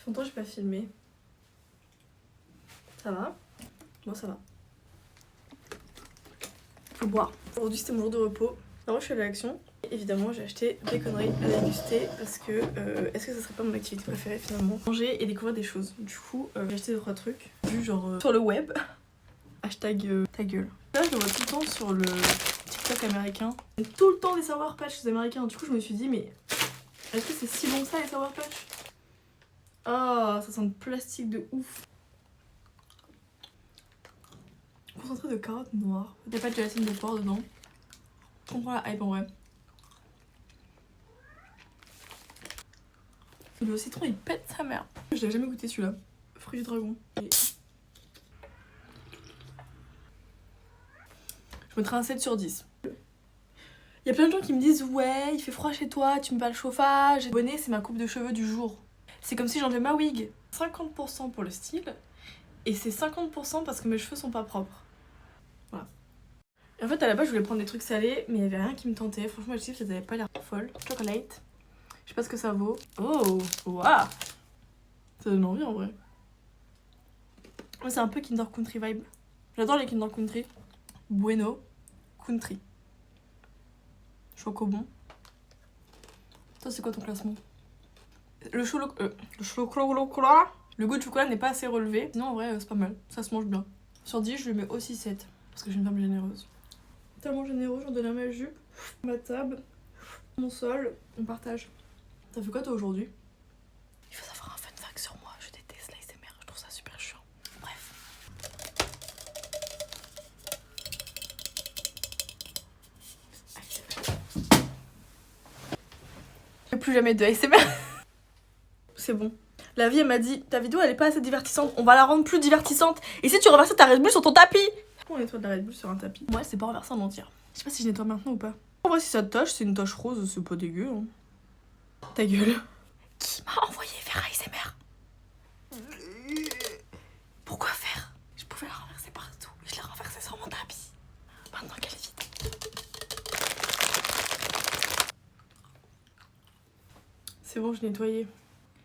longtemps j'ai pas filmé. Ça va? Moi ça va. Faut boire. Aujourd'hui c'était mon jour de repos. Alors je suis allée à l'action. Évidemment j'ai acheté des conneries à déguster parce que est-ce que ça serait pas mon activité préférée finalement? Manger et découvrir des choses. Du coup j'ai acheté 2-3 trucs vus genre sur le web. Hashtag ta gueule. Là je le vois tout le temps sur le TikTok américain. Tout le temps des Sour Patch des américains. Du coup je me suis dit mais est-ce que c'est si bon que ça les Sour Patch? Ah, ça sent le plastique de ouf. Concentré de carottes noires. Il n'y a pas de gélatine de porc dedans. Je comprends la hype en vrai. Le citron il pète sa mère. Je l'avais jamais goûté celui-là. Fruit du dragon. Je mettrais un 7 sur 10. Il y a plein de gens qui me disent ouais il fait froid chez toi, tu mets pas le chauffage. Le bonnet c'est ma coupe de cheveux du jour. C'est comme si j'enlevais ma wig. 50% pour le style et c'est 50% parce que mes cheveux sont pas propres. Voilà. Et en fait à la base je voulais prendre des trucs salés mais il y avait rien qui me tentait. Franchement les chips elles avaient pas l'air folles. Chocolate. Je sais pas ce que ça vaut. Oh waouh. Ça donne envie en vrai. Moi c'est un peu Kinder Country vibe. J'adore les Kinder Country. Bueno Country. Chocobon. Toi c'est quoi ton classement? Le chocolat. Le goût de chocolat n'est pas assez relevé. Sinon en vrai c'est pas mal. Ça se mange bien. Sur 10 je lui mets aussi 7. Parce que je suis une femme généreuse. Tellement généreux, j'en donne à ma jupe, ma table, mon sol, on partage. T'as fait quoi toi aujourd'hui? Il faut savoir un fun fact sur moi, je déteste l'ASMR, je trouve ça super chiant. Bref. Plus jamais de ASMR. C'est bon. La vie elle m'a dit ta vidéo elle est pas assez divertissante, on va la rendre plus divertissante. Et si tu renversais ta Red Bull sur ton tapis? Pourquoi on nettoie de la Red Bull sur un tapis? Moi c'est pas renversé en entière. Je sais pas si je nettoie maintenant ou pas. En vrai si ça te tâche, c'est une tache rose, c'est pas dégueu hein. Ta gueule. Qui m'a envoyé faire ASMR? Pourquoi faire? Je pouvais la renverser partout. Je l'ai renversée sur mon tapis. Maintenant qu'elle est vide. C'est bon, je nettoyais.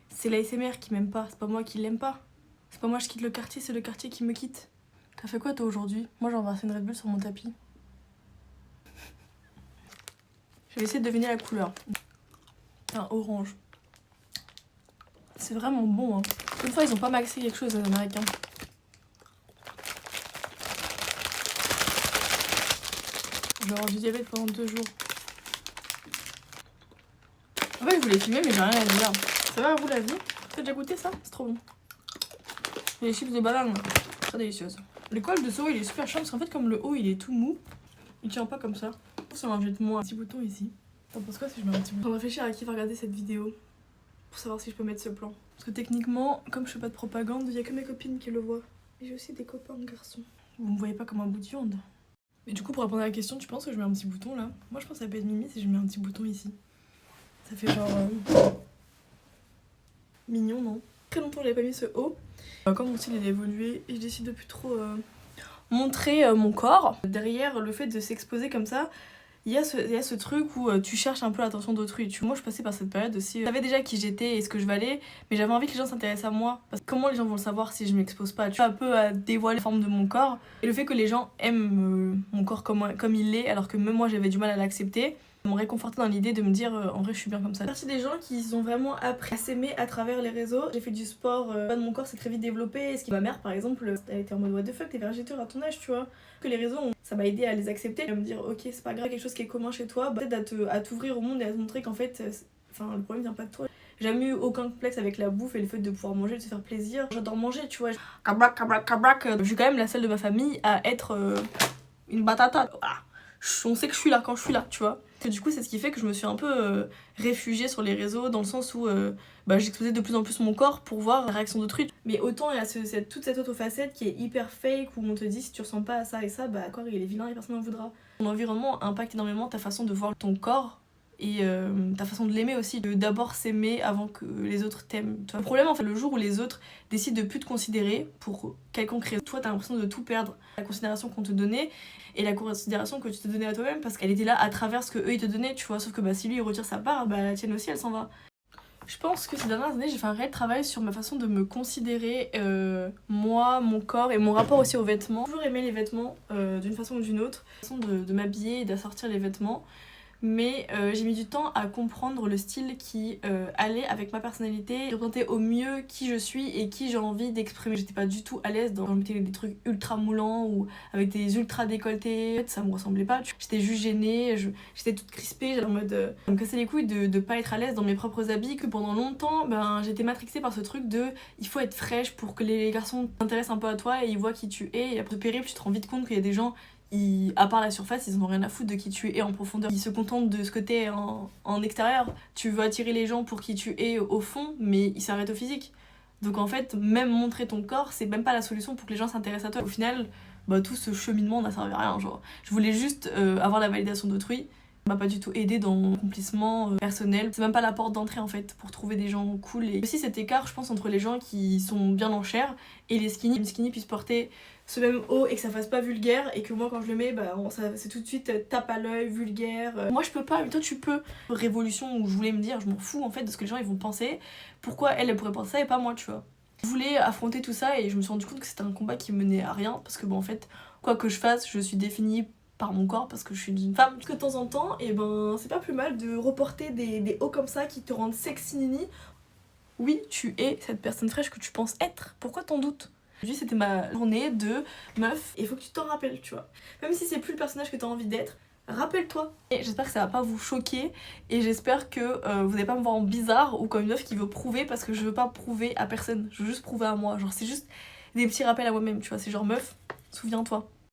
C'est l'ASMR qui m'aime pas, c'est pas moi qui l'aime pas. C'est pas moi je quitte le quartier, c'est le quartier qui me quitte. T'as fait quoi toi aujourd'hui? Moi j'ai renversé une Red Bull sur mon tapis. Je vais essayer de deviner la couleur. Un orange. C'est vraiment bon hein. Une fois ils ont pas maxé quelque chose les américains. Je vais avoir du diabète pendant 2 jours. En fait je voulais filmer mais j'ai rien à dire. Ça va vous la vie? T'as déjà goûté ça? C'est trop bon. Et les chips de banane, très délicieuses. Le col de ce haut il est super chiant parce qu'en fait comme le haut il est tout mou, il tient pas comme ça. Ça m'injecte moins. Un petit bouton ici. T'en penses quoi si je mets un petit bouton? Je vais réfléchir à qui va regarder cette vidéo pour savoir si je peux mettre ce plan. Parce que techniquement, comme je fais pas de propagande, il y a que mes copines qui le voient. Et j'ai aussi des copains de garçons. Vous me voyez pas comme un bout de viande. Mais du coup pour répondre à la question, tu penses que je mets un petit bouton là? Moi je pense que ça peut être mimi si je mets un petit bouton ici. Ça fait genre... mignon non? Très longtemps j'avais pas mis ce haut. Comme mon style il a évolué et je décide de plus trop montrer mon corps. Derrière le fait de s'exposer comme ça, il y a ce truc où tu cherches un peu l'attention d'autrui. Moi je passais par cette période aussi. Je savais déjà qui j'étais et ce que je valais, mais j'avais envie que les gens s'intéressent à moi. Parce que comment les gens vont le savoir si je m'expose pas? Tu vois, un peu à dévoiler la forme de mon corps. Et le fait que les gens aiment mon corps comme il est, alors que même moi j'avais du mal à l'accepter, m'ont réconforté dans l'idée de me dire en vrai je suis bien comme ça. Partie des gens qui ont vraiment appris à s'aimer à travers les réseaux. J'ai fait du sport, de mon corps s'est très vite développé. Ma mère par exemple, elle était en mode what the fuck, t'es végétarien à ton âge, tu vois. Que les réseaux, ça m'a aidé à les accepter, à me dire ok c'est pas grave, quelque chose qui est commun chez toi, peut-être à t'ouvrir au monde et à te montrer qu'en fait, le problème vient pas de toi. J'ai jamais eu aucun complexe avec la bouffe et le fait de pouvoir manger, de se faire plaisir. J'adore manger, tu vois. Kabrac. Je suis quand même la seule de ma famille à être une batata. Voilà. On sait que je suis là quand je suis là, tu vois. Et du coup, c'est ce qui fait que je me suis un peu réfugiée sur les réseaux dans le sens où j'exposais de plus en plus mon corps pour voir la réaction d'autrui. Mais autant il y a toute cette autre facette qui est hyper fake où on te dit si tu ressembles pas à ça et ça, bah corps il est vilain et personne n'en voudra. Ton environnement impacte énormément ta façon de voir ton corps et ta façon de l'aimer aussi, de d'abord s'aimer avant que les autres t'aiment. Le problème en fait, le jour où les autres décident de plus te considérer pour quelconque raison, toi t'as l'impression de tout perdre, la considération qu'on te donnait et la considération que tu te donnais à toi-même parce qu'elle était là à travers ce que eux ils te donnaient, tu vois. Sauf que si lui il retire sa part, la tienne aussi elle s'en va. Je pense que ces dernières années, j'ai fait un réel travail sur ma façon de me considérer, moi, mon corps et mon rapport aussi aux vêtements. J'ai toujours aimé les vêtements d'une façon ou d'une autre, la façon de m'habiller et d'assortir les vêtements. Mais j'ai mis du temps à comprendre le style qui allait avec ma personnalité, représenter au mieux qui je suis et qui j'ai envie d'exprimer. J'étais pas du tout à l'aise dans mettre des trucs ultra moulants ou avec des ultra décolletés. En fait, ça me ressemblait pas. J'étais juste gênée, j'étais toute crispée, j'étais en mode ça me cassait les couilles de pas être à l'aise dans mes propres habits. Que pendant longtemps, j'étais matrixée par ce truc de il faut être fraîche pour que les garçons s'intéressent un peu à toi et ils voient qui tu es. Et après ce périple, tu te rends vite compte qu'il y a des gens à part la surface, ils en ont rien à foutre de qui tu es en profondeur. Ils se contentent de ce que t'es en extérieur. Tu veux attirer les gens pour qui tu es au fond, mais ils s'arrêtent au physique. Donc en fait, même montrer ton corps, c'est même pas la solution pour que les gens s'intéressent à toi. Au final, tout ce cheminement n'a servi à rien. Genre, je voulais juste avoir la validation d'autrui. Ça m'a pas du tout aidé dans mon accomplissement personnel. C'est même pas la porte d'entrée en fait pour trouver des gens cool. Et aussi cet écart, je pense, entre les gens qui sont bien en chair et les skinny. Une skinny puisse porter ce même haut et que ça fasse pas vulgaire et que moi quand je le mets c'est tout de suite tape à l'œil, vulgaire. Moi je peux pas mais toi tu peux. Révolution où je voulais me dire je m'en fous en fait de ce que les gens ils vont penser, pourquoi elle pourrait penser ça et pas moi, tu vois. Je voulais affronter tout ça et je me suis rendu compte que c'était un combat qui menait à rien parce que en fait quoi que je fasse je suis définie par mon corps parce que je suis une femme. Que de temps en temps c'est pas plus mal de reporter des hauts comme ça qui te rendent sexy nini. Oui tu es cette personne fraîche que tu penses être, pourquoi t'en doutes? Aujourd'hui c'était ma journée de meuf et il faut que tu t'en rappelles, tu vois. Même si c'est plus le personnage que t'as envie d'être, rappelle-toi. Et j'espère que ça va pas vous choquer et j'espère que vous n'allez pas me voir en bizarre ou comme une meuf qui veut prouver parce que je veux pas prouver à personne, je veux juste prouver à moi. Genre c'est juste des petits rappels à moi-même, tu vois. C'est genre meuf, souviens-toi.